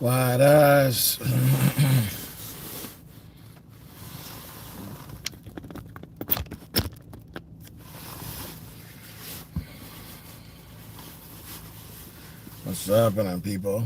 White eyes. What's happening, people?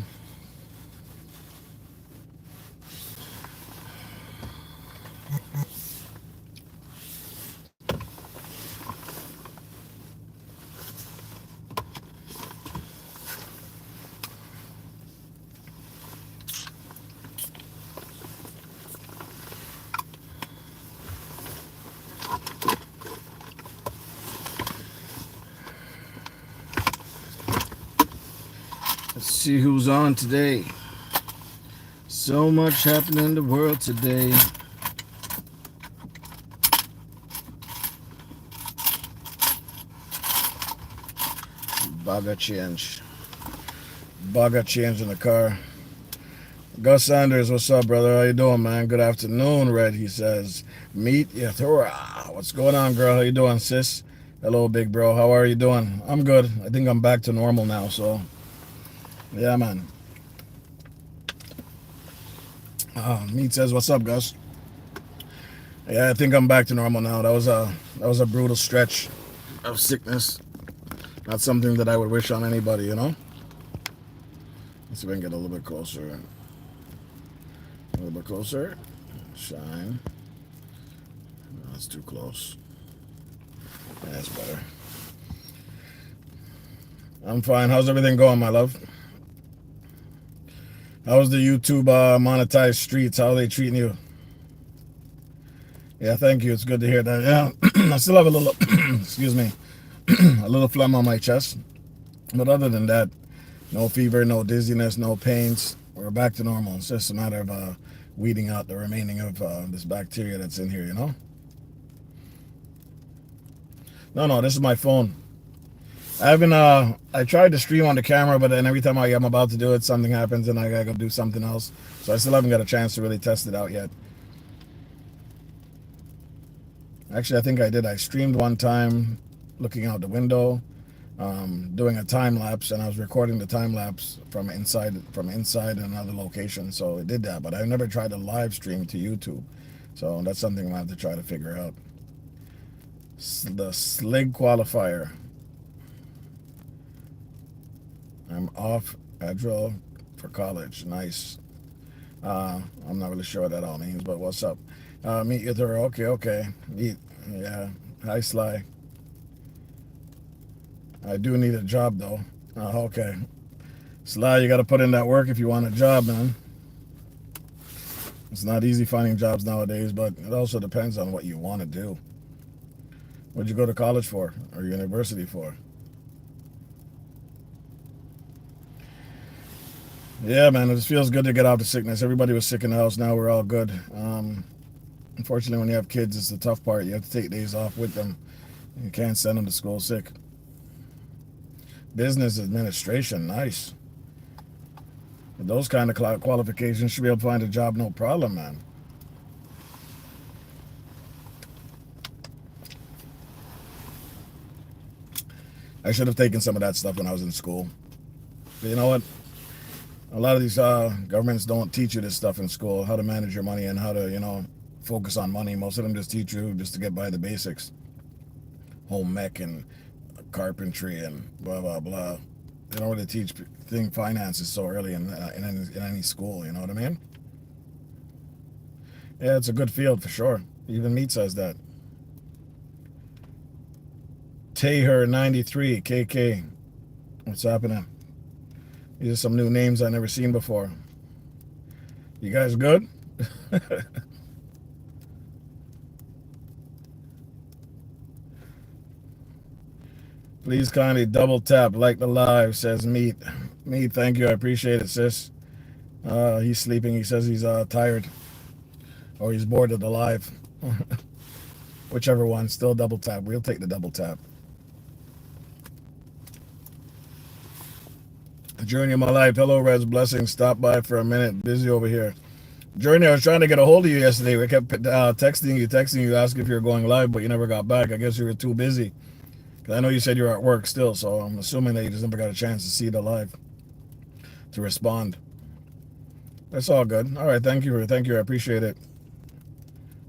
Let's see who's on today. So much happening in the world today. Bugger change. Bugger change in the car. Gus Sanders, what's up, brother? How you doing, man? Good afternoon, Red, he says. Meet Yathura. What's going on, girl? How you doing, sis? Hello, big bro. How are you doing? I'm good. I think I'm back to normal now, so yeah, man. Meat says, what's up, Gus? Yeah, I think I'm back to normal now. That was a brutal stretch of sickness. Not something that I would wish on anybody, you know? Let's see if I can get a little bit closer. A little bit closer. Shine. No, that's too close. Yeah, that's better. I'm fine. How's everything going, my love? How's the YouTube monetized streets? How are they treating you? Yeah, thank you. It's good to hear that. Yeah, I still have a little, excuse me, a little phlegm on my chest. But other than that, no fever, no dizziness, no pains. We're back to normal. It's just a matter of weeding out the remaining of this bacteria that's in here, you know? No, this is my phone. I tried to stream on the camera, but then every time I'm about to do it, something happens and I gotta go do something else. So I still haven't got a chance to really test it out yet. Actually, I think I did. I streamed one time looking out the window, doing a time lapse, and I was recording the time lapse from inside another location. So it did that, but I've never tried to live stream to YouTube. So that's something I'm gonna have to try to figure out. The SLIG qualifier. I'm off Adrill for college. Nice. I'm not really sure what that all means, but what's up? Meet you there. Okay. Meet. Yeah. Hi, Sly. I do need a job, though. Okay. Sly, you got to put in that work if you want a job, man. It's not easy finding jobs nowadays, but it also depends on what you want to do. What'd you go to college for or university for? Yeah, man, it just feels good to get out the sickness. Everybody was sick in the house. Now we're all good. Unfortunately, when you have kids, it's the tough part. You have to take days off with them. You can't send them to school sick. Business administration, nice. With those kind of qualifications, should be able to find a job no problem, man. I should have taken some of that stuff when I was in school. But you know what? A lot of these governments don't teach you this stuff in school, how to manage your money and how to, focus on money. Most of them just teach you just to get by the basics. Home mech and carpentry and blah, blah, blah. They don't really teach finances so early in any school, you know what I mean? Yeah, it's a good field for sure. Even Meat says that. Taher 93 KK. What's happening? These are some new names I've never seen before. You guys good? Please kindly double tap like the live, says Meat. Meat, thank you. I appreciate it, sis. He's sleeping. He says he's tired or he's bored of the live. Whichever one. Still double tap. We'll take the double tap. Journey of my life. Hello, Red's blessings. Stop by for a minute. Busy over here. Journey, I was trying to get a hold of you yesterday. We kept texting you, asking if you were going live, but you never got back. I guess you were too busy. Because I know you said you were at work still, so I'm assuming that you just never got a chance to see the live to respond. It's all good. All right, thank you. Thank you. I appreciate it.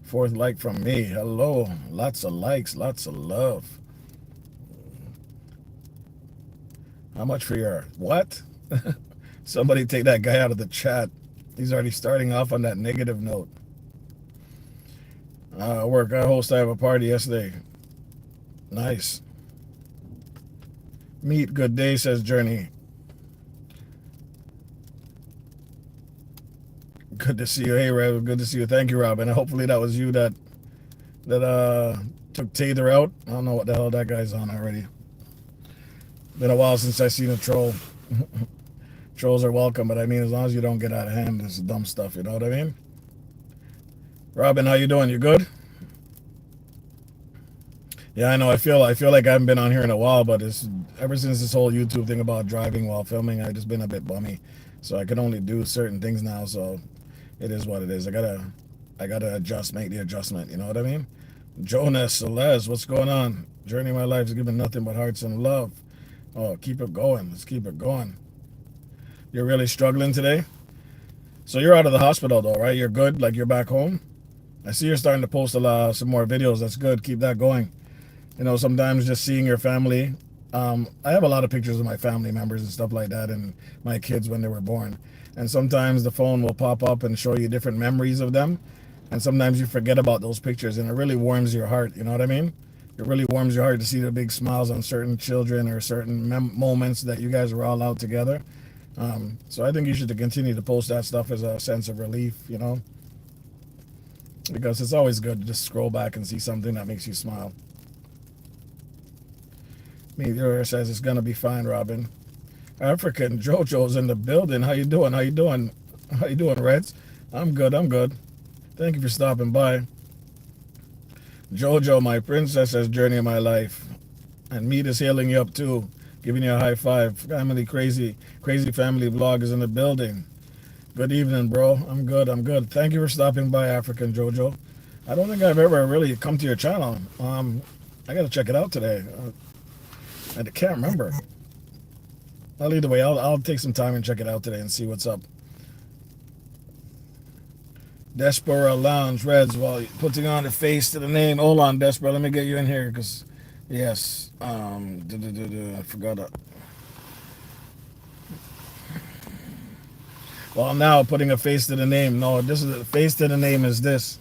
Fourth like from me. Hello. Lots of likes, lots of love. How much for your what? Somebody take that guy out of the chat. He's already starting off on that negative note. Work. I have a party yesterday. Nice. Meet. Good day, says Journey. Good to see you. Hey, Rob. Good to see you. Thank you, Robin. Hopefully that was you that took Tather out. I don't know what the hell that guy's on already. Been a while since I seen a troll. Trolls are welcome, but I mean, as long as you don't get out of hand, it's dumb stuff. You know what I mean? Robin, how you doing? You good? Yeah, I know. I feel like I haven't been on here in a while, but it's ever since this whole YouTube thing about driving while filming, I've just been a bit bummy. So I can only do certain things now. So it is what it is. I gotta adjust, make the adjustment. You know what I mean? Jonas, Celeste, what's going on? Journey of my life is giving nothing but hearts and love. Oh, keep it going. Let's keep it going. You're really struggling today? So you're out of the hospital though, right? You're good? Like you're back home? I see you're starting to post some more videos. That's good. Keep that going. You know, sometimes just seeing your family. I have a lot of pictures of my family members and stuff like that and my kids when they were born. And sometimes the phone will pop up and show you different memories of them. And sometimes you forget about those pictures and it really warms your heart. You know what I mean? It really warms your heart to see the big smiles on certain children or certain moments that you guys were all out together. So I think you should continue to post that stuff as a sense of relief, you know, because it's always good to just scroll back and see something that makes you smile. Meteor says it's gonna be fine, Robin. African Jojo's in the building. How you doing? How you doing? How you doing, Reds? I'm good. I'm good. Thank you for stopping by. Jojo, my princess, says journey of my life, and Meat is hailing you up too, giving you a high five. Family crazy family vlog is in the building. Good evening, bro. I'm good. I'm good. Thank you for stopping by, African Jojo. I don't think I've ever really come to your channel. I gotta check it out today. I can't remember. Well, either way, I'll take some time and check it out today and see what's up. Despera Lounge Reds, while putting on the face to the name. Hold on, Despera, let me get you in here because, yes, I forgot it. Well, now putting a face to the name. No, this is the face to the name is this.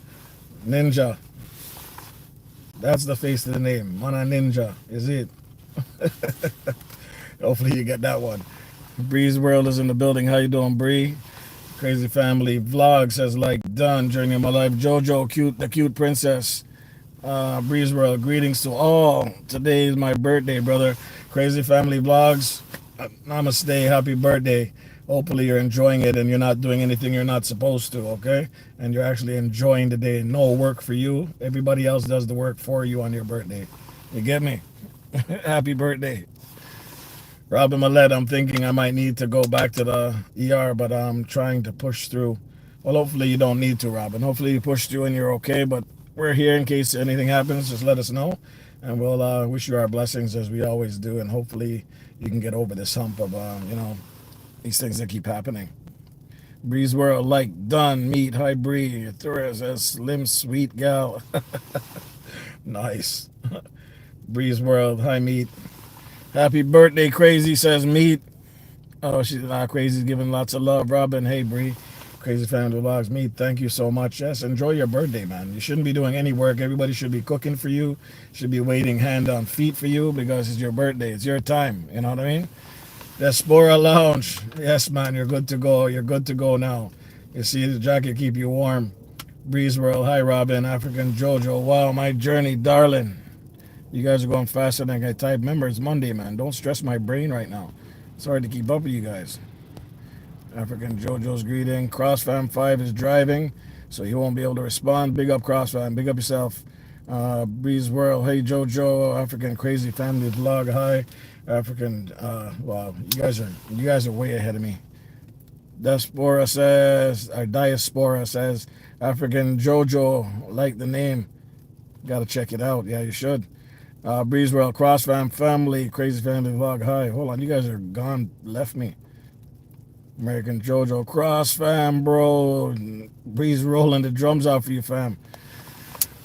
Ninja. That's the face to the name. Mana Ninja is it. Hopefully you get that one. Bree's World is in the building. How you doing, Bree? Crazy Family Vlog says like done. Journey of my life. Jojo, the cute princess. Bree's World, greetings to all. Today is my birthday, brother. Crazy Family Vlogs. Namaste. Happy birthday. Hopefully you're enjoying it and you're not doing anything you're not supposed to, okay? And you're actually enjoying the day. No work for you. Everybody else does the work for you on your birthday. You get me? Happy birthday. Robin Millette, I'm thinking I might need to go back to the ER, but I'm trying to push through. Well, hopefully you don't need to, Robin. Hopefully you push through and you're okay, but we're here in case anything happens. Just let us know, and we'll wish you our blessings as we always do, and hopefully you can get over this hump of, you know, these things that keep happening. Bree's World, like, done, meet, hi, Bree. Torres, a slim, sweet gal. Nice. Bree's World, hi, meet. Happy birthday, Crazy, says Meat. Oh, she's not crazy, giving lots of love. Robin, hey, Bree. Crazy Family Vlogs, Meat, thank you so much. Yes, enjoy your birthday, man. You shouldn't be doing any work. Everybody should be cooking for you, should be waiting hand on feet for you because it's your birthday. It's your time. You know what I mean? Despora Lounge. Yes, man, you're good to go. You're good to go now. You see, the jacket keep you warm. Breeze World, hi, Robin. African Jojo. Wow, my journey, darling. You guys are going faster than I type. Remember, it's Monday, man. Don't stress my brain right now. It's hard to keep up with you guys. African Jojo's greeting. CrossFam 5 is driving, so he won't be able to respond. Big up, CrossFam. Big up yourself. Breeze World. Hey, Jojo. African Crazy Family Vlog. Hi. African. Wow, you guys are way ahead of me. Diaspora says, African Jojo. Like the name. Got to check it out. Yeah, you should. Breeze World, CrossFam Family, Crazy Family Vlog. Hi, hold on, you guys are gone, left me. American Jojo Cross, fam, bro. Breeze rolling the drums out for you, fam.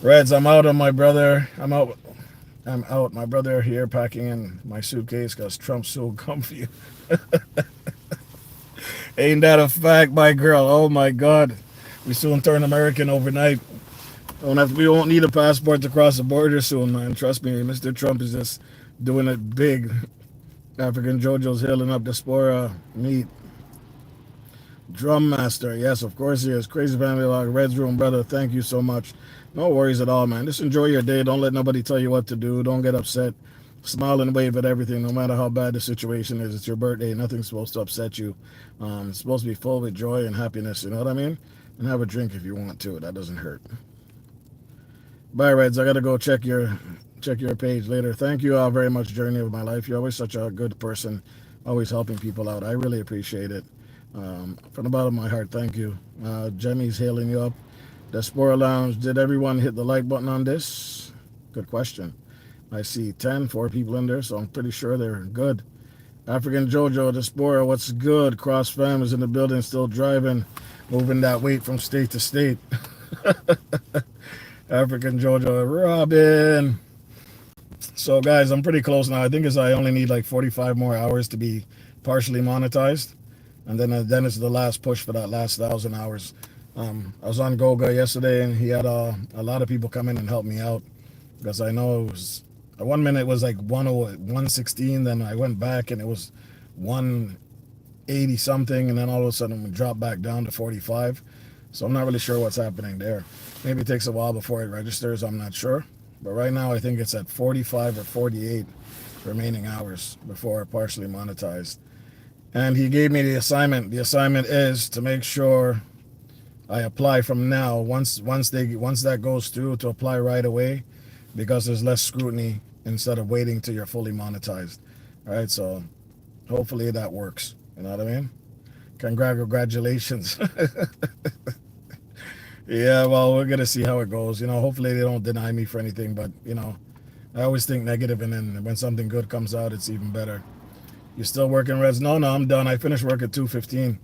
Reds, I'm out on my brother. I'm out. My brother here packing in my suitcase because Trump's so comfy. Ain't that a fact, my girl? Oh my God. We soon turn American overnight. We won't need a passport to cross the border soon, man. Trust me, Mr. Trump is just doing it big. African JoJo's hailing up diaspora meet. Drum Master, yes, of course he is. Crazy Family Log, Red's Room, brother, thank you so much. No worries at all, man. Just enjoy your day. Don't let nobody tell you what to do. Don't get upset. Smile and wave at everything, no matter how bad the situation is. It's your birthday. Nothing's supposed to upset you. It's supposed to be full with joy and happiness, you know what I mean? And have a drink if you want to. That doesn't hurt. Bye, Reds. I gotta go check your page later. Thank you all very much, Journey of My Life. You're always such a good person, always helping people out. I really appreciate it. From the bottom of my heart, thank you. Jenny's hailing you up. Diaspora Lounge, did everyone hit the like button on this? Good question. I see 4 people in there, so I'm pretty sure they're good. African Jojo, Diaspora, what's good? Cross Fam is in the building, still driving, moving that weight from state to state. African Jojo, Robin. So guys, I'm pretty close now. I think I only need like 45 more hours to be partially monetized. And then it's the last push for that last 1,000 hours. I was on Goga yesterday, and he had a lot of people come in and help me out, because I know it was at 1 minute it was like 116, then I went back and it was 180 something, and then all of a sudden it dropped back down to 45. So I'm not really sure what's happening there. Maybe it takes a while before it registers. I'm not sure. But right now I think it's at 45 or 48 remaining hours before partially monetized. And he gave me the assignment. The assignment is to make sure I apply from now. Once that goes through, to apply right away, because there's less scrutiny instead of waiting till you're fully monetized. All right, so hopefully that works. You know what I mean? Congratulations. Yeah, well, we're gonna see how it goes. Hopefully they don't deny me for anything, but I always think negative, and then when something good comes out, it's even better. You still working, Reds? No, I'm done. I finished work at 2:15.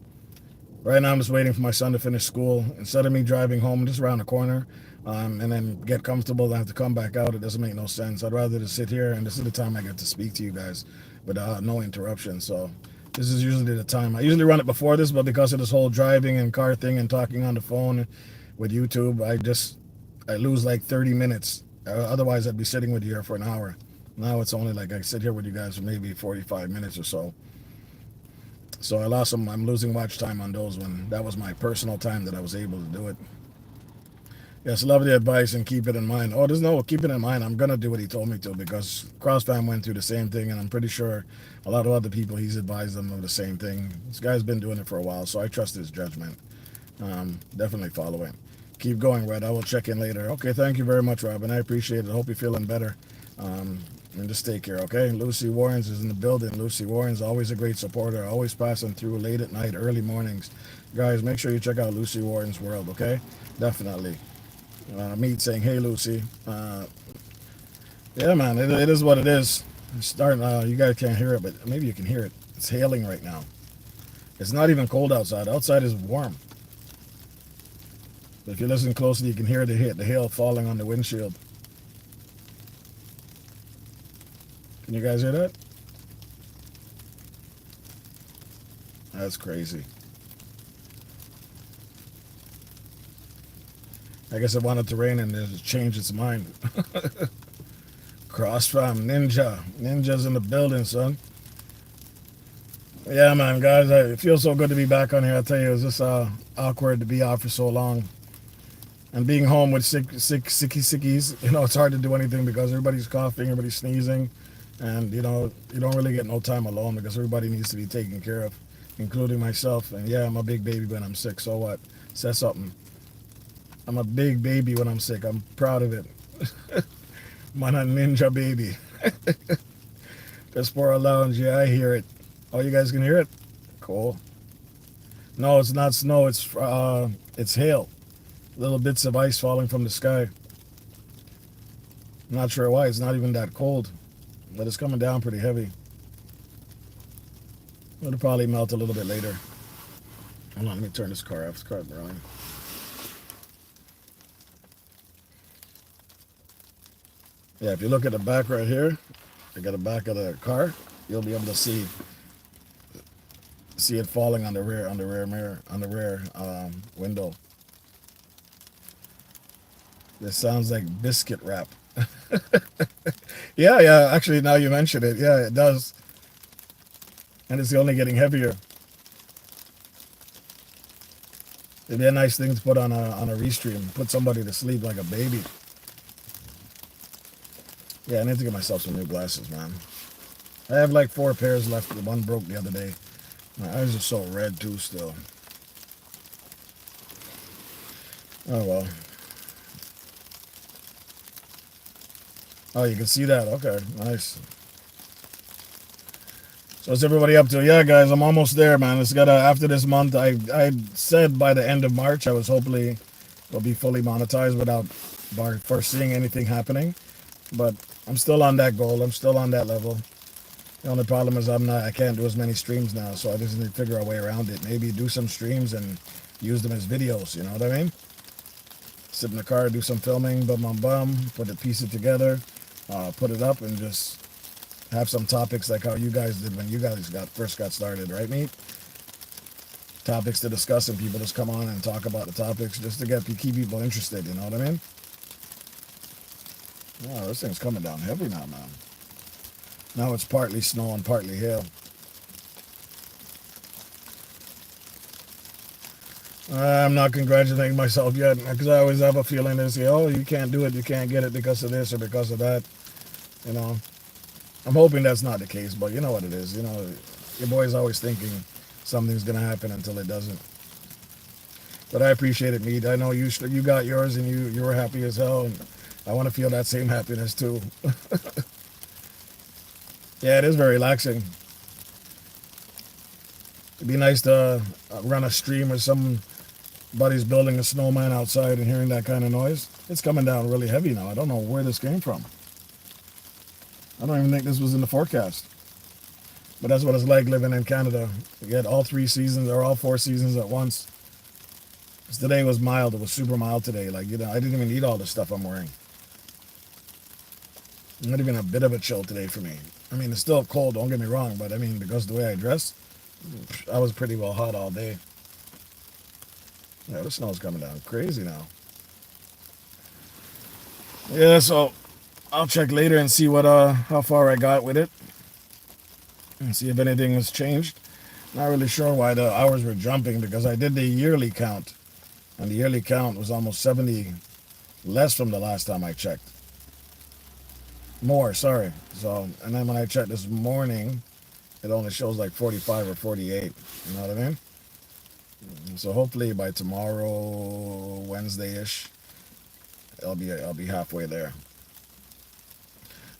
Right now I'm just waiting for my son to finish school. Instead of me driving home just around the corner, and then get comfortable and have to come back out, it doesn't make no sense. I'd rather just sit here, and this is the time I get to speak to you guys without no interruption. So this is usually the time. I usually run it before this, but because of this whole driving and car thing and talking on the phone with YouTube, I lose like 30 minutes. Otherwise I'd be sitting with you here for an hour. Now it's only like I sit here with you guys for maybe 45 minutes or so. So I'm losing watch time on those when that was my personal time that I was able to do it. Yes, love the advice and keep it in mind. Oh, there's no keep it in mind. I'm going to do what he told me to, because CrossFam went through the same thing, and I'm pretty sure a lot of other people he's advised them of the same thing. This guy's been doing it for a while, so I trust his judgment. Definitely follow it. Keep going, Red. I will check in later. Okay, thank you very much, Robin. I appreciate it. I hope you're feeling better. And just take care, okay? Lucy Warrens is in the building. Lucy Warrens, always a great supporter, always passing through late at night, early mornings. Guys, make sure you check out Lucy Warren's World, okay? Definitely. Meet saying, hey, Lucy. Yeah, man, it is what it is. It's starting, you guys can't hear it, but maybe you can hear it. It's hailing right now. It's not even cold outside. Outside is warm. But if you listen closely, you can hear the hail falling on the windshield. Can you guys hear that? That's crazy. I guess it wanted to rain and it changed its mind. CrossFam Ninja. Ninja's in the building, son. Yeah, man, guys, it feels so good to be back on here. I tell you, it's just awkward to be out for so long. And being home with sickies, it's hard to do anything because everybody's coughing, everybody's sneezing. And, you don't really get no time alone because everybody needs to be taken care of, including myself. And yeah, I'm a big baby when I'm sick. So what? Says something. I'm a big baby when I'm sick. I'm proud of it. Man, a ninja baby. Diaspora Lounge. Yeah, I hear it. Oh, you guys can hear it? Cool. No, it's not snow. It's hail. Little bits of ice falling from the sky. I'm not sure why. It's not even that cold. But it's coming down pretty heavy. It'll probably melt a little bit later. Hold on, let me turn this car off. This car's running. Yeah, if you look at the back right here, I got the back of the car, you'll be able to see it falling on the rear mirror, on the rear window. This sounds like biscuit wrap. Yeah, actually now you mention it, yeah, it does. And it's only getting heavier. It'd be a nice thing to put on a restream, put somebody to sleep like a baby. Yeah, I need to get myself some new glasses, man. I have like 4 pairs left. The one broke the other day. My eyes are so red too still. Oh well. Oh, you can see that. Okay, nice. So what's everybody up to? Yeah, guys, I'm almost there, man. It's gotta, after this month, I said by the end of March I was hopefully will be fully monetized without foreseeing anything happening. But I'm still on that goal. I'm still on that level. The only problem is I can't do as many streams now, so I just need to figure a way around it. Maybe do some streams and use them as videos, you know what I mean? Sit in the car, do some filming, put it, piece it together, put it up, and just have some topics like how you guys did when you guys first got started, right, Meat? Topics to discuss, and people just come on and talk about the topics just to keep people interested, you know what I mean? Oh, this thing's coming down heavy now, man. Now it's partly snow and partly hail. I'm not congratulating myself yet, because I always have a feeling this, oh, you can't do it, you can't get it because of this or because of that. You know, I'm hoping that's not the case, but you know what it is. You know, your boy's always thinking something's going to happen until it doesn't. But I appreciate it, Mead. I know you got yours and you were happy as hell, and I want to feel that same happiness too. Yeah, it is very relaxing. It'd be nice to run a stream or somebody's building a snowman outside and hearing that kind of noise. It's coming down really heavy now. I don't know where this came from. I don't even think this was in the forecast. But that's what it's like living in Canada. You get all 3 seasons or all 4 seasons at once. Because today was mild. It was super mild today. Like, you know, I didn't even need all the stuff I'm wearing. Not even a bit of a chill today for me. I mean, it's still cold, don't get me wrong, but I mean, because of the way I dress, I was pretty well hot all day. Yeah, the snow's coming down crazy now. Yeah, so I'll check later and see how far I got with it. And see if anything has changed. Not really sure why the hours were jumping, because I did the yearly count. And the yearly count was almost 70 less from the last time I checked. More, sorry. So, and then when I checked this morning, it only shows like 45 or 48. You know what I mean? So hopefully by tomorrow, Wednesday-ish, I'll be halfway there.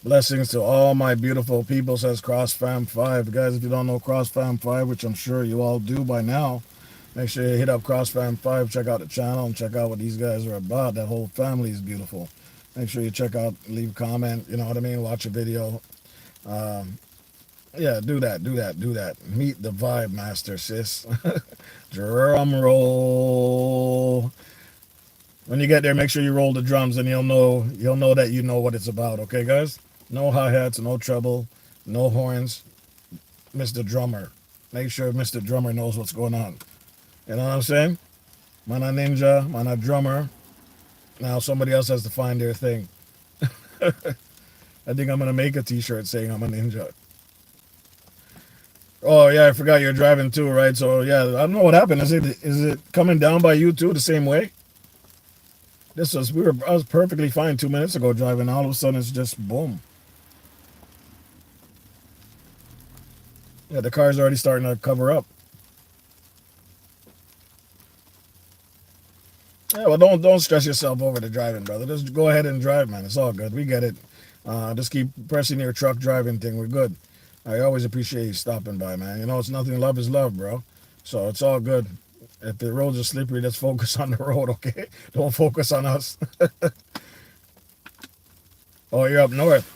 Blessings to all my beautiful people, says CrossFam5. Guys, if you don't know CrossFam5, which I'm sure you all do by now, make sure you hit up CrossFam5, check out the channel, and check out what these guys are about. That whole family is beautiful. Make sure you check out, leave a comment, you know what I mean? Watch a video. Yeah, do that. Meet the vibe master, sis. Drum roll. When you get there, make sure you roll the drums, and you'll know that you know what it's about, okay, guys? No hi-hats, no treble, no horns. Mr. Drummer. Make sure Mr. Drummer knows what's going on. You know what I'm saying? Man a ninja, man a drummer. Now somebody else has to find their thing. I think I'm going to make a t-shirt saying I'm a ninja. Oh, yeah, I forgot you're driving too, right? So, yeah, I don't know what happened. Is it coming down by you too the same way? I was perfectly fine 2 minutes ago driving. All of a sudden, it's just boom. Yeah, the car's already starting to cover up. Yeah, well, don't stress yourself over the driving, brother. Just go ahead and drive, man. It's all good. We get it. Just keep pressing your truck driving thing. We're good. I always appreciate you stopping by, man. You know, it's nothing. Love is love, bro. So it's all good. If the roads are slippery, let's focus on the road, okay? Don't focus on us. Oh, you're up north.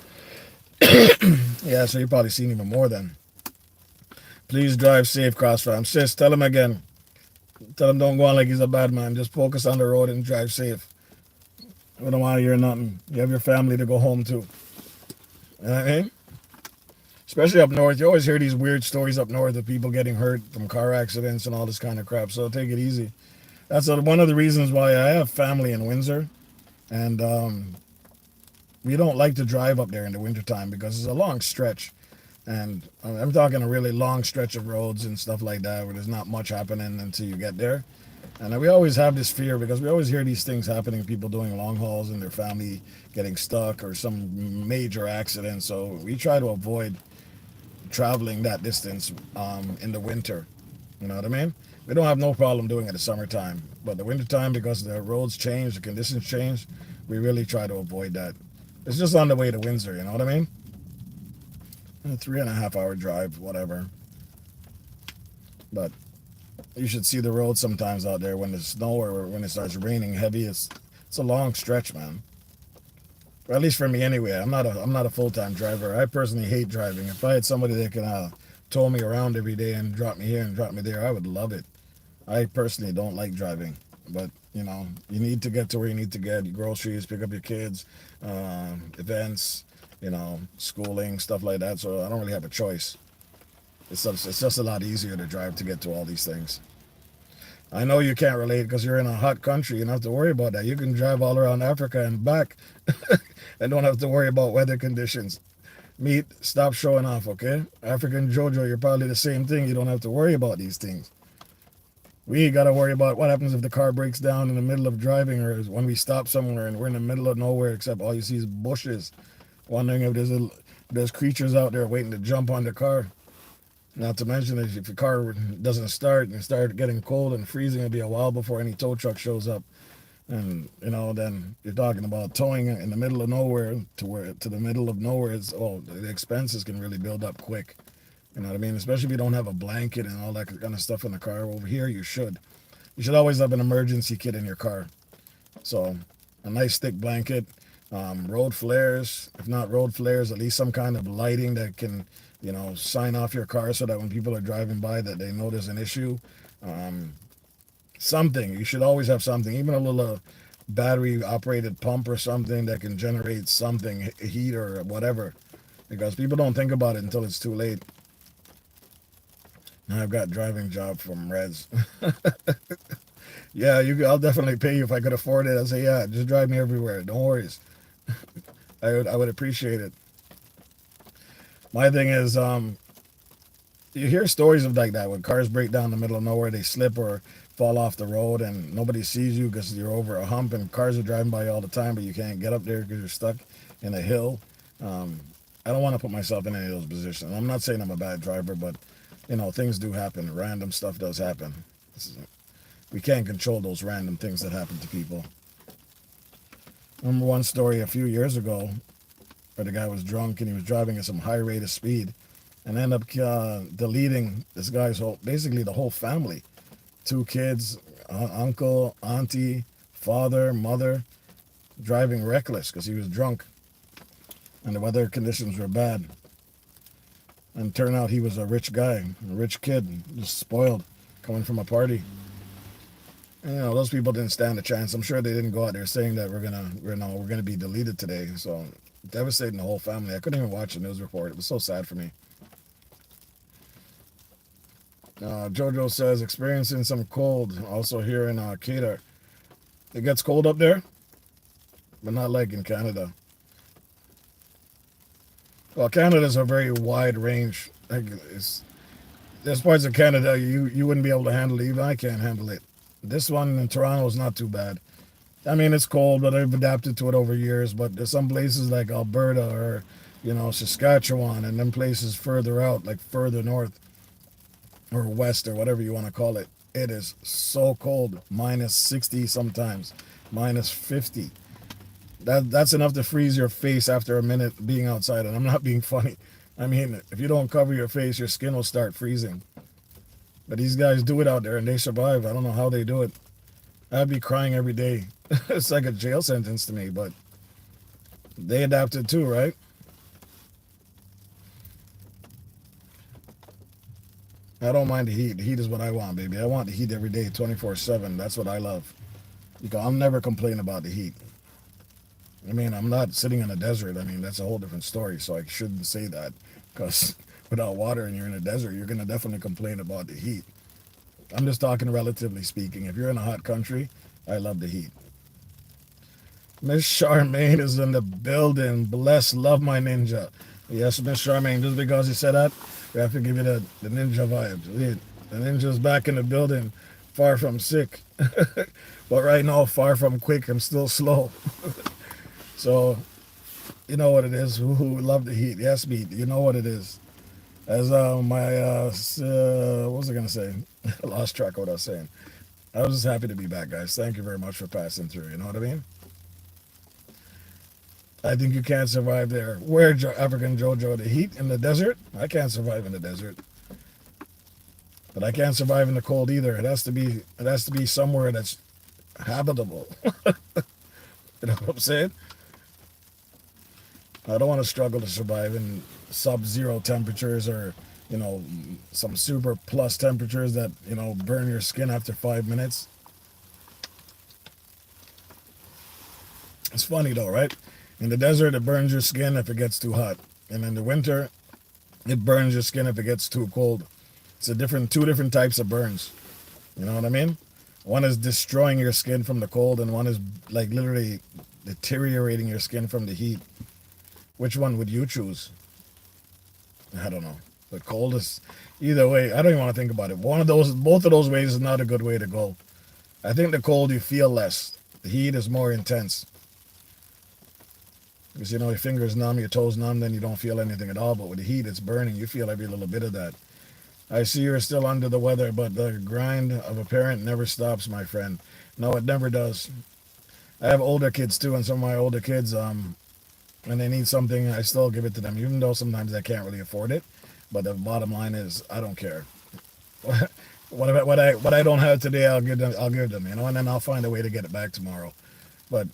Yeah, so you've probably seen even more then. Please drive safe, CrossFam. Sis, tell him again. Tell him don't go on like he's a bad man. Just focus on the road and drive safe. We don't want to hear nothing. You have your family to go home to. You know what I mean? Especially up north, you always hear these weird stories up north of people getting hurt from car accidents and all this kind of crap. So take it easy. That's one of the reasons why I have family in Windsor, and we don't like to drive up there in the wintertime because it's a long stretch. And I'm talking a really long stretch of roads and stuff like that where there's not much happening until you get there. And we always have this fear because we always hear these things happening, people doing long hauls and their family getting stuck or some major accident. So we try to avoid traveling that distance in the winter. You know what I mean? We don't have no problem doing it in the summertime. But the wintertime, because the roads change, the conditions change, we really try to avoid that. It's just on the way to Windsor, you know what I mean? A 3.5 hour drive, whatever. But you should see the road sometimes out there when there's snow or when it starts raining heavy. It's a long stretch, man. Or at least for me anyway. I'm not a full-time driver. I personally hate driving. If I had somebody that can tow me around every day and drop me here and drop me there, I would love it. I personally don't like driving, but you know, you need to get to where you need to get. Your groceries, pick up your kids, events, you know, schooling, stuff like that. So I don't really have a choice. It's just a lot easier to drive to get to all these things. I know you can't relate because you're in a hot country. You don't have to worry about that. You can drive all around Africa and back and don't have to worry about weather conditions. Meat, stop showing off, okay? African Jojo, you're probably the same thing. You don't have to worry about these things. We got to worry about what happens if the car breaks down in the middle of driving or when we stop somewhere and we're in the middle of nowhere except all you see is bushes. Wondering if there's creatures out there waiting to jump on the car. Not to mention if your car doesn't start and start getting cold and freezing, it'll be a while before any tow truck shows up. And you know, then you're talking about towing in the middle of nowhere to the middle of nowhere. The expenses can really build up quick. You know what I mean? Especially if you don't have a blanket and all that kind of stuff in the car. Over here, you should. You should always have an emergency kit in your car. So, a nice thick blanket, road flares. If not road flares, at least some kind of lighting that can, you know, sign off your car so that when people are driving by that they know there's an issue. Something. You should always have something, even a little battery operated pump or something that can generate something, heat or whatever. Because people don't think about it until it's too late. Now I've got driving job from Reds. Yeah, I'll definitely pay you if I could afford it. I'd say, yeah, just drive me everywhere. Don't worry. I would appreciate it. My thing is, you hear stories of like that when cars break down in the middle of nowhere, they slip or fall off the road and nobody sees you because you're over a hump and cars are driving by you all the time, but you can't get up there because you're stuck in a hill. I don't want to put myself in any of those positions. I'm not saying I'm a bad driver, but you know, things do happen. Random stuff does happen. We can't control those random things that happen to people. I remember one story a few years ago where the guy was drunk and he was driving at some high rate of speed and ended up deleting this guy's basically the whole family. 2 kids, uncle, auntie, father, mother, driving reckless because he was drunk and the weather conditions were bad. And turned out he was a rich guy, a rich kid, just spoiled, coming from a party. And, you know, those people didn't stand a chance. I'm sure they didn't go out there saying that we're gonna be deleted today. So devastating the whole family. I couldn't even watch the news report. It was so sad for me. Jojo says experiencing some cold also here in Kedar. It gets cold up there, but not like in Canada. Well, Canada's a very wide range. There's parts of Canada you wouldn't be able to handle it. Even I can't handle it. This one in Toronto is not too bad. I mean, it's cold, but I've adapted to it over years. But there's some places like Alberta or, you know, Saskatchewan and then places further out, like further north or west or whatever you want to call it. It is so cold, minus 60 sometimes, minus 50. That's enough to freeze your face after a minute being outside. And I'm not being funny. I mean, if you don't cover your face, your skin will start freezing. But these guys do it out there and they survive. I don't know how they do it. I'd be crying every day. It's like a jail sentence to me, but they adapted too, right? I don't mind the heat. The heat is what I want, baby. I want the heat every day, 24/7. That's what I love. Because I'll never complain about the heat. I mean, I'm not sitting in a desert. I mean, that's a whole different story. So I shouldn't say that. Because without water and you're in a desert, you're going to definitely complain about the heat. I'm just talking relatively speaking. If you're in a hot country, I love the heat. Miss Charmaine is in the building. Bless, love my ninja. Yes, Miss Charmaine, just because you said that, we have to give you the ninja vibes. The ninja's back in the building, far from sick. But right now, far from quick. I'm still slow. So, you know what it is. Who love the heat? Yes, meat. You know what it is. As what was I going to say? I lost track of what I was saying. I was just happy to be back, guys. Thank you very much for passing through. You know what I mean? I think you can't survive there. Where, African Jojo? The heat in the desert? I can't survive in the desert. But I can't survive in the cold either. It has to be somewhere that's habitable. You know what I'm saying? I don't want to struggle to survive in sub-zero temperatures or, some super plus temperatures that, burn your skin after 5 minutes. It's funny though, right? In the desert, it burns your skin if it gets too hot. And in the winter, it burns your skin if it gets too cold. It's two different types of burns. You know what I mean? One is destroying your skin from the cold, and one is like literally deteriorating your skin from the heat. Which one would you choose? I don't know. The cold is either way. I don't even want to think about it. Both of those ways is not a good way to go. I think the cold you feel less. The heat is more intense. Because your fingers numb, your toes numb, then you don't feel anything at all. But with the heat, it's burning. You feel every little bit of that. I see you're still under the weather, but the grind of a parent never stops, my friend. No, it never does. I have older kids too, and some of my older kids, when they need something, I still give it to them, even though sometimes I can't really afford it. But the bottom line is, I don't care. What I don't have today, I'll give them, and then I'll find a way to get it back tomorrow. But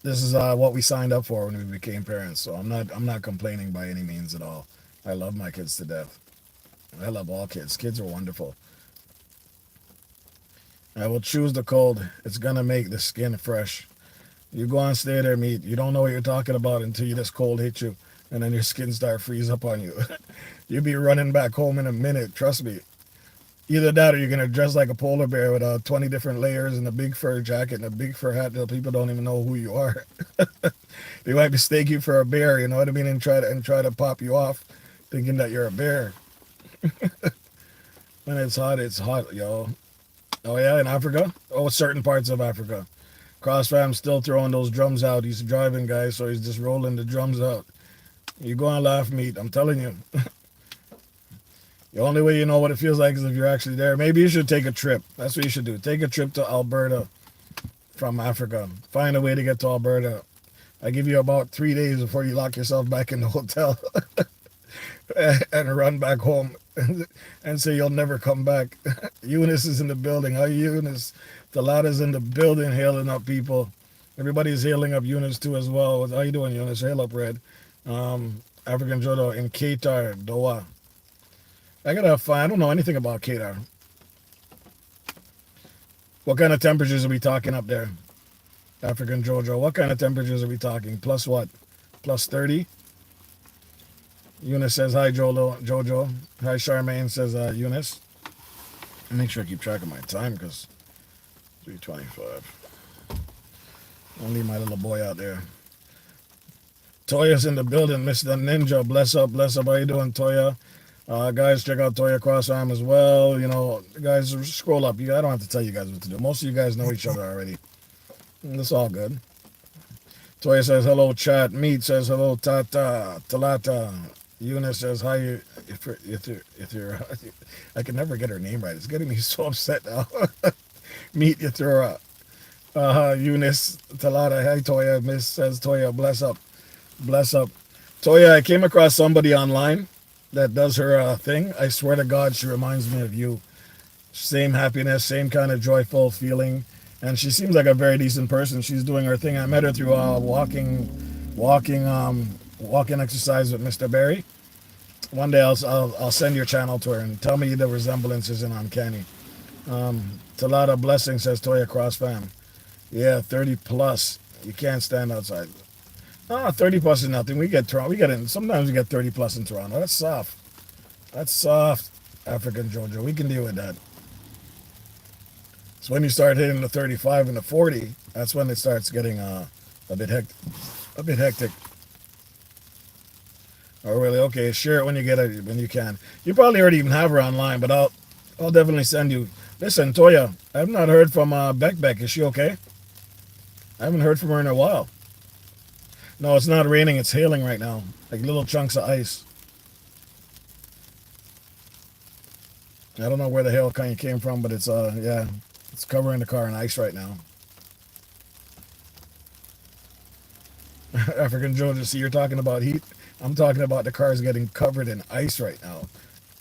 this is what we signed up for when we became parents, so I'm not complaining by any means at all. I love my kids to death. I love all kids. Kids are wonderful. I will choose the cold. It's gonna make the skin fresh. You go and stay there, meat. You don't know what you're talking about until this cold hits you, and then your skin start freeze up on you. You'll be running back home in a minute. Trust me. Either that or you're going to dress like a polar bear with 20 different layers and a big fur jacket and a big fur hat that people don't even know who you are. They might mistake you for a bear, you know what I mean, and try to pop you off thinking that you're a bear. When it's hot, yo. Oh, yeah, in Africa? Oh, certain parts of Africa. Crossfam's still throwing those drums out. He's driving, guys, so he's just rolling the drums out. You go and laugh, meat. I'm telling you. The only way you know what it feels like is if you're actually there. Maybe you should take a trip. That's what you should do. Take a trip to Alberta from Africa. Find a way to get to Alberta. I give you about 3 days before you lock yourself back in the hotel and run back home and say you'll never come back. Eunice is in the building. Hi, Eunice. Talata's in the building hailing up people. Everybody's hailing up Eunice too as well. How you doing, Eunice? Hail up, Red. African Jodo in Qatar, Doha. I don't know anything about Qatar. What kind of temperatures are we talking up there? African Jojo, what kind of temperatures are we talking? Plus what? Plus 30? Eunice says hi, Jojo. Hi, Charmaine says Eunice. Make sure I keep track of my time because 3:25. I'll leave my little boy out there. Toya's in the building, Mr. Ninja. Bless up. How you doing, Toya? Guys, check out Toya Crossarm as well. Guys, scroll up. I don't have to tell you guys what to do. Most of you guys know each other already. It's all good. Toya says hello, chat. Meat says hello, Tata. Talata. Eunice says hi. If you're, I can never get her name right. It's getting me so upset now. Meat, you throw up. Eunice, Talata. Hi, Toya. Miss says Toya. Bless up. Toya, I came across somebody online that does her thing. I swear to God, she reminds me of you. Same happiness, same kind of joyful feeling. And she seems like a very decent person. She's doing her thing. I met her through walking exercise with Mr. Barry. One day I'll send your channel to her and tell me the resemblance isn't uncanny. Talata Blessing says Toya Cross fam. Yeah, 30 plus. You can't stand outside. No, 30 plus is nothing. We get Toronto. We get in. Sometimes we get 30 plus in Toronto. That's soft. That's soft. African Jojo. We can deal with that. So when you start hitting the 35 and the 40, that's when it starts getting a bit hectic. A bit hectic. Oh really? Okay, share it when you get it when you can. You probably already even have her online, but I'll definitely send you. Listen, Toya, I have not heard from Beck Beck. Is she okay? I haven't heard from her in a while. No, it's not raining. It's hailing right now, like little chunks of ice. I don't know where the hail kind of came from, but it's yeah, it's covering the car in ice right now. African Jojo, see, you're talking about heat. I'm talking about the cars getting covered in ice right now.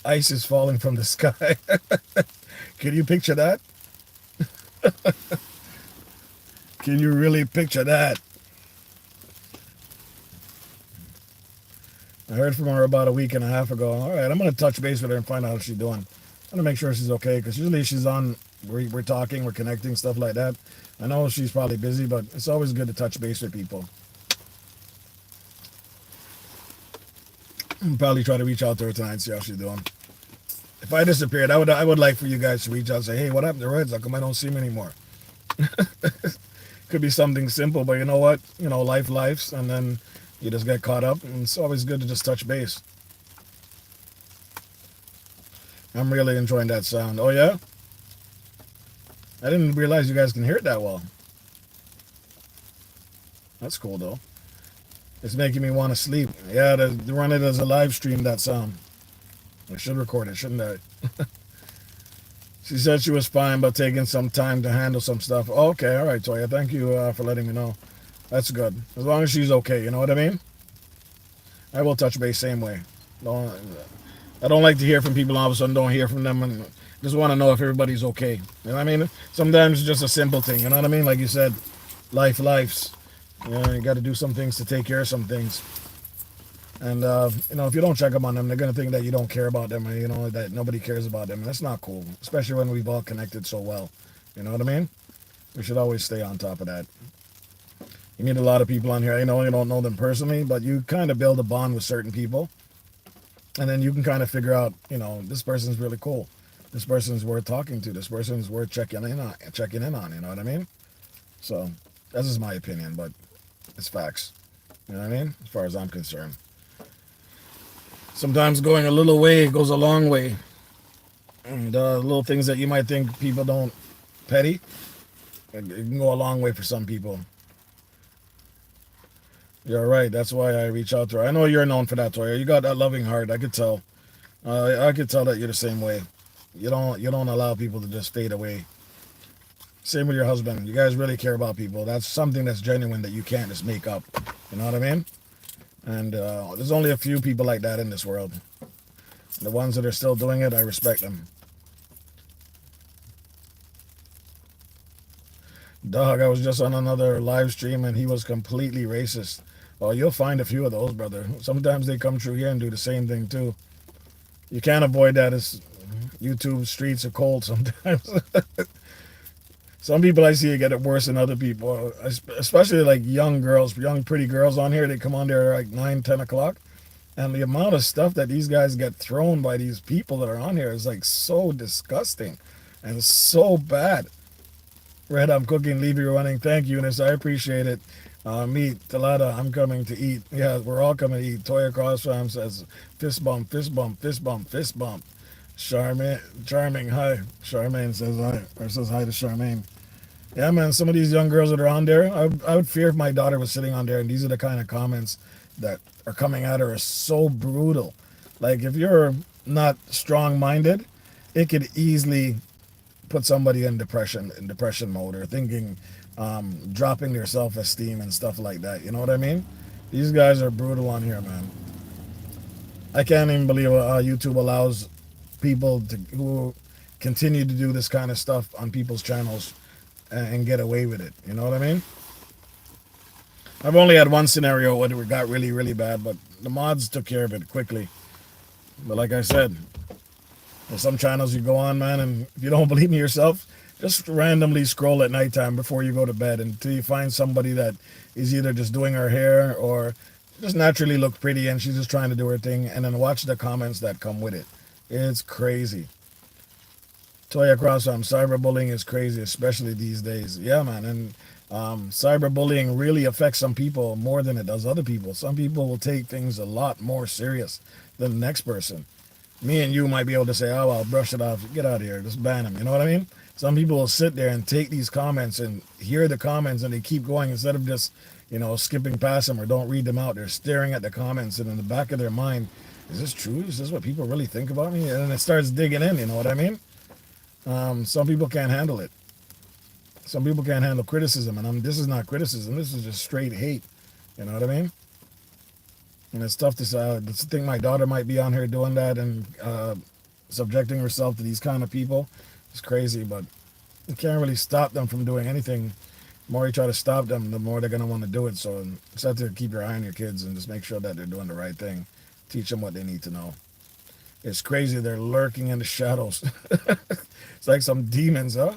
Ice is falling from the sky. Can you picture that? Can you really picture that? I heard from her about a week and a half ago. All right, I'm going to touch base with her and find out how she's doing. I'm going to make sure she's okay because usually she's on, we're talking, we're connecting, stuff like that. I know she's probably busy, but it's always good to touch base with people. I'll probably try to reach out to her tonight and see how she's doing. If I disappeared, I would like for you guys to reach out and say, hey, what happened to Reds? How come I don't see him anymore? Could be something simple, but you know what? You know, life's, and then you just get caught up, and it's always good to just touch base. I'm really enjoying that sound. Oh, yeah? I didn't realize you guys can hear it that well. That's cool, though. It's making me want to sleep. Yeah, to run it as a live stream, that sound. I should record it, shouldn't I? She said she was fine, but taking some time to handle some stuff. Oh, okay, all right, Toya. Thank you for letting me know. That's good. As long as she's okay, you know what I mean? I will touch base same way. I don't like to hear from people all of a sudden don't hear from them and just want to know if everybody's okay. You know what I mean? Sometimes it's just a simple thing, you know what I mean? Like you said, life's. You know, you got to do some things to take care of some things. And, you know, if you don't check them on them, they're going to think that you don't care about them or, you know, that nobody cares about them. And that's not cool, especially when we've all connected so well. You know what I mean? We should always stay on top of that. You meet a lot of people on here. You know, you don't know them personally, but you kind of build a bond with certain people. And then you can kind of figure out, you know, this person's really cool. This person's worth talking to. This person's worth checking in on, you know what I mean? So, that's just my opinion, but it's facts. You know what I mean? As far as I'm concerned. Sometimes going a little way goes a long way. And little things that you might think people don't petty, it can go a long way for some people. You're right. That's why I reach out to her. I know you're known for that, Toya. You got that loving heart. I could tell. I could tell that you're the same way. You don't allow people to just fade away. Same with your husband. You guys really care about people. That's something that's genuine that you can't just make up. You know what I mean? And there's only a few people like that in this world. The ones that are still doing it, I respect them. Dog, I was just on another live stream and he was completely racist. Oh, you'll find a few of those, brother. Sometimes they come through here and do the same thing too. You can't avoid that. It's YouTube streets are cold sometimes. Some people I see get it worse than other people, especially like young girls, young pretty girls on here. They come on there like 9, 10 o'clock. And the amount of stuff that these guys get thrown by these people that are on here is like so disgusting and so bad. Red, I'm cooking, leave you running. Thank you, Eunice. I appreciate it. Meat, Talata, I'm coming to eat. Yeah, we're all coming to eat. Toya Crossfam says, fist bump, fist bump, fist bump, fist bump. Charming, hi. Charmaine says hi, or says hi to Charmaine. Yeah, man, some of these young girls that are on there, I would fear if my daughter was sitting on there, and these are the kind of comments that are coming at her are so brutal. Like, if you're not strong-minded, it could easily put somebody in depression mode, or thinking, dropping their self-esteem and stuff like that. You know what I mean? These guys are brutal on here, man. I can't even believe YouTube allows people who continue to do this kind of stuff on people's channels and get away with it. You know what I mean? I've only had one scenario where it got really, really bad, but the mods took care of it quickly. But like I said, there's some channels you go on, man, and if you don't believe me yourself, just randomly scroll at nighttime before you go to bed until you find somebody that is either just doing her hair or just naturally look pretty and she's just trying to do her thing, and then watch the comments that come with it. It's crazy. Toya Cross, cyberbullying is crazy, especially these days. Yeah, man, and cyberbullying really affects some people more than it does other people. Some people will take things a lot more serious than the next person. Me and you might be able to say, oh, well, brush it off, get out of here, just ban him. You know what I mean? Some people will sit there and take these comments and hear the comments and they keep going instead of just, skipping past them or don't read them out. They're staring at the comments, and in the back of their mind, is this true? Is this what people really think about me? And then it starts digging in, you know what I mean? Some people can't handle it. Some people can't handle criticism, and this is not criticism. This is just straight hate. You know what I mean? And it's tough to think my daughter might be on here doing that and subjecting herself to these kind of people. It's crazy, but you can't really stop them from doing anything. The more you try to stop them, the more they're going to want to do it. So you just have to keep your eye on your kids and just make sure that they're doing the right thing. Teach them what they need to know. It's crazy. They're lurking in the shadows. It's like some demons, huh?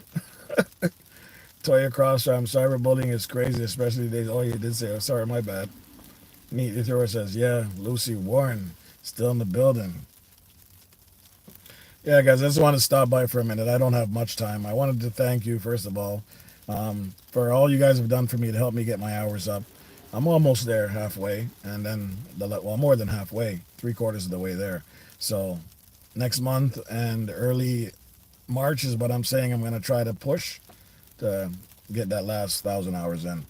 Toya Crossram, cyberbullying is crazy, especially these. Oh, you did say, oh, sorry, my bad. Neat Ethero says, yeah, Lucy Warren, still in the building. Yeah, guys, I just want to stop by for a minute. I don't have much time. I wanted to thank you, first of all, for all you guys have done for me to help me get my hours up. I'm almost there halfway, and then, more than halfway, 3/4 of the way there. So next month and early March is what I'm saying I'm going to try to push to get that last 1,000 hours in.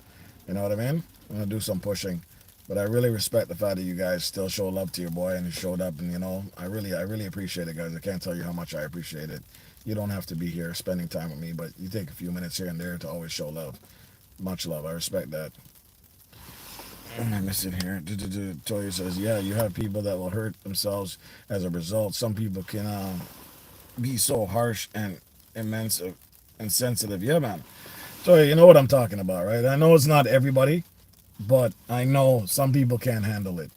You know what I mean? I'm going to do some pushing. But I really respect the fact that you guys still show love to your boy and you showed up, and I really appreciate it, guys. I can't tell you how much I appreciate it. You don't have to be here spending time with me, but you take a few minutes here and there to always show love. Much love. I respect that. I'm missing here. Toya says, yeah, you have people that will hurt themselves as a result. Some people can be so harsh and immense and sensitive. Yeah, man. Toya, you know what I'm talking about, right? I know it's not everybody, but I know some people can't handle it.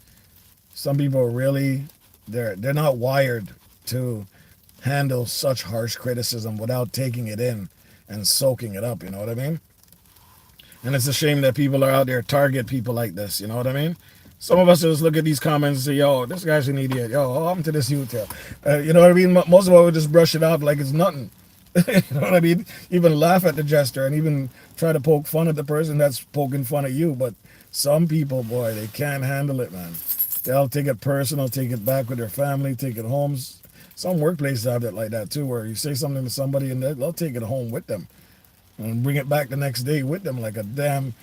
Some people really, they're not wired to handle such harsh criticism without taking it in and soaking it up, you know what I mean? And it's a shame that people are out there target people like this, you know what I mean? Some of us just look at these comments and say, yo, this guy's an idiot. Yo, what happened to this youth here? You know what I mean? Most of us would just brush it off like it's nothing. You know what I mean? Even laugh at the gesture and even try to poke fun at the person that's poking fun at you. But some people, boy, they can't handle it, man. They'll take it personal, take it back with their family, take it home. Some workplaces have it like that too, where you say something to somebody and they'll take it home with them and bring it back the next day with them like a damn,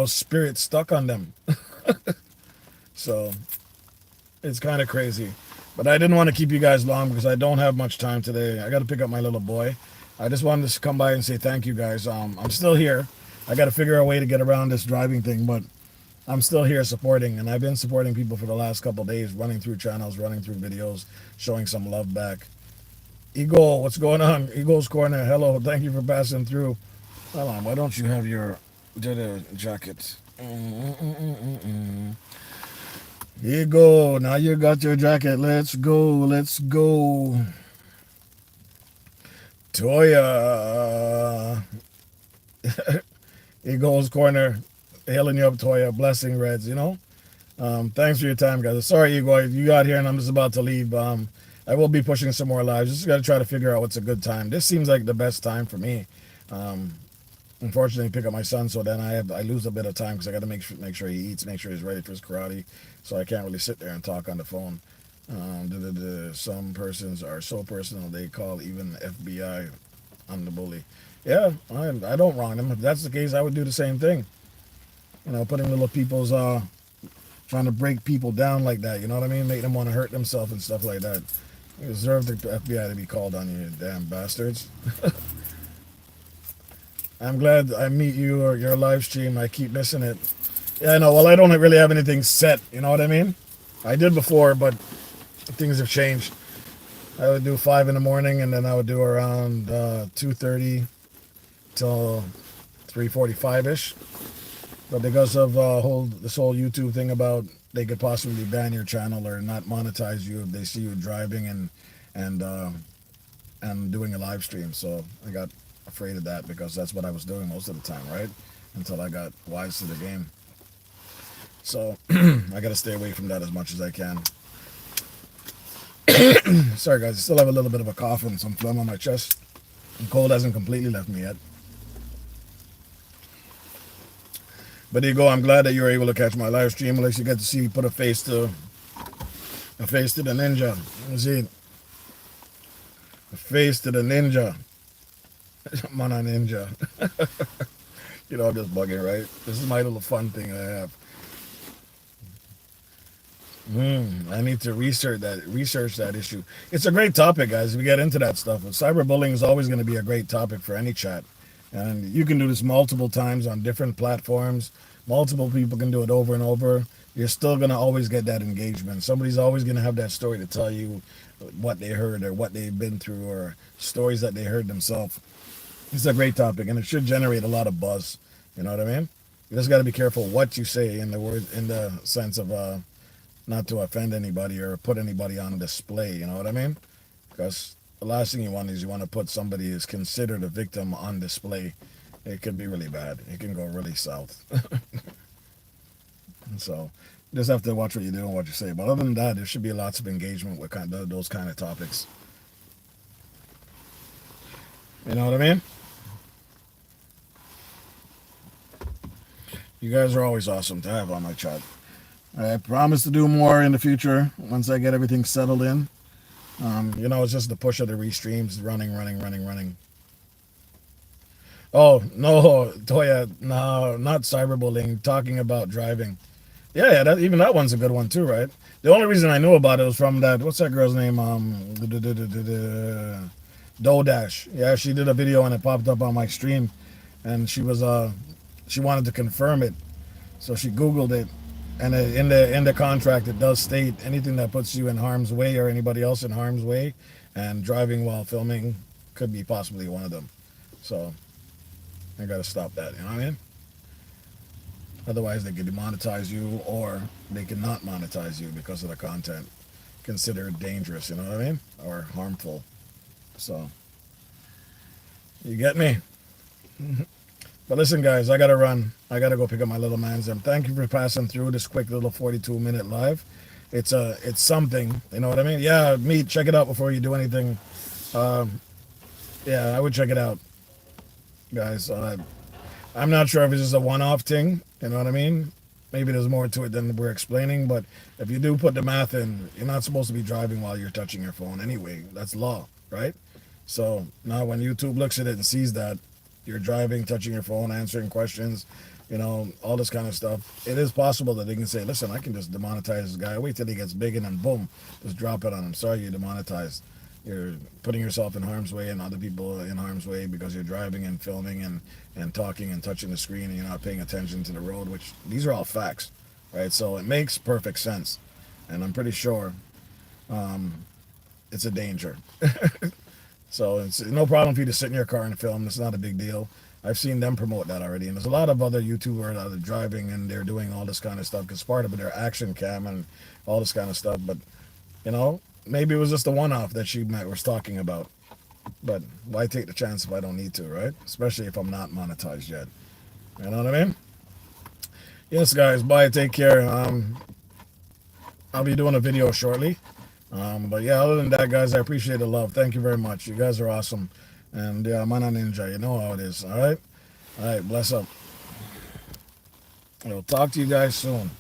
spirit stuck on them. So it's kind of crazy. But I didn't want to keep you guys long because I don't have much time today. I got to pick up my little boy. I just wanted to come by and say thank you, guys. I'm still here. I got to figure a way to get around this driving thing, but I'm still here supporting, and I've been supporting people for the last couple of days, running through channels, running through videos, showing some love back. Eagle, what's going on? Eagle's Corner, hello, thank you for passing through. Hold on, why don't you have your jacket? Here you go, now you got your jacket. Let's go. Toya. Eagle's Corner, hailing you up, Toya. Blessing, Reds, Thanks for your time, guys. Sorry, Igor, you got here and I'm just about to leave. I will be pushing some more lives. Just got to try to figure out what's a good time. This seems like the best time for me. Unfortunately, pick up my son, so then I lose a bit of time because I got to make sure he eats, make sure he's ready for his karate. So I can't really sit there and talk on the phone. Some persons are so personal they call even FBI on the bully. Yeah, I don't wrong them. If that's the case, I would do the same thing. Putting little people's trying to break people down like that. You know what I mean? Make them want to hurt themselves and stuff like that. You deserve the FBI to be called on you, damn bastards. I'm glad I meet you or your live stream. I keep missing it. Yeah, I know. Well, I don't really have anything set. You know what I mean? I did before, but things have changed. I would do 5 in the morning, and then I would do around 2:30 till 3:45 ish. But because of this whole YouTube thing about they could possibly ban your channel or not monetize you if they see you driving and and doing a live stream. So I got afraid of that because that's what I was doing most of the time, right? Until I got wise to the game. So I got to stay away from that as much as I can. Sorry guys, I still have a little bit of a cough and some phlegm on my chest. The cold hasn't completely left me yet. But there you go. I'm glad that you were able to catch my live stream. At least you get to see, put a face to the ninja. You see, a face to the ninja. Mana ninja. You know, I'm just bugging, right? This is my little fun thing I have. I need to research that issue. It's a great topic, guys. We get into that stuff. Cyberbullying is always going to be a great topic for any chat. And you can do this multiple times on different platforms. Multiple people can do it over and over. You're still going to always get that engagement. Somebody's always going to have that story to tell you what they heard or what they've been through or stories that they heard themselves. It's a great topic, and it should generate a lot of buzz. You know what I mean? You just got to be careful what you say in the sense of not to offend anybody or put anybody on display. You know what I mean? Because the last thing you want is you want to put somebody who's considered a victim on display. It could be really bad. It can go really south. So you just have to watch what you do and what you say. But other than that, there should be lots of engagement with those kind of topics. You know what I mean? You guys are always awesome to have on my chat. I promise to do more in the future once I get everything settled in. You know, it's just the push of the restreams, running. Oh, no, Toya, no, not cyberbullying, talking about driving. Yeah, even that one's a good one too, right? The only reason I knew about it was from that, what's that girl's name? Dodash. Yeah, she did a video and it popped up on my stream, and she wanted to confirm it. So she Googled it, and in the contract it does state anything that puts you in harm's way or anybody else in harm's way, and driving while filming could be possibly one of them. So I gotta stop that. You know what I mean? Otherwise, they could demonetize you, or they can not monetize you because of the content considered dangerous. You know what I mean? Or harmful. So you get me? But listen, guys, I gotta run. I gotta go pick up my little man's. Thank you for passing through this quick little 42-minute live. It's something. You know what I mean? Yeah, meet. Check it out before you do anything. Yeah, I would check it out, guys. I'm not sure if it's just a one-off thing. You know what I mean? Maybe there's more to it than we're explaining. But if you do put the math in, you're not supposed to be driving while you're touching your phone anyway. That's law, right? So now when YouTube looks at it and sees that you're driving, touching your phone, answering questions, you know, all this kind of stuff, it is possible that they can say, listen, I can just demonetize this guy. Wait till he gets big and then boom, just drop it on him. Sorry, you're demonetized. You're putting yourself in harm's way and other people in harm's way because you're driving and filming and talking and touching the screen and you're not paying attention to the road, which these are all facts, right? So it makes perfect sense. And I'm pretty sure it's a danger. So it's no problem for you to sit in your car and film. It's not a big deal. I've seen them promote that already. And there's a lot of other YouTubers that are driving and they're doing all this kind of stuff because part of it, their action cam and all this kind of stuff. But, you know, maybe it was just a one-off that she was talking about. But why take the chance if I don't need to, right? Especially if I'm not monetized yet. You know what I mean? Yes, guys. Bye. Take care. I'll be doing a video shortly. But yeah, other than that, guys, I appreciate the love. Thank you very much. You guys are awesome. And yeah, Mana Ninja, you know how it is. All right? All right. Bless up. I'll talk to you guys soon.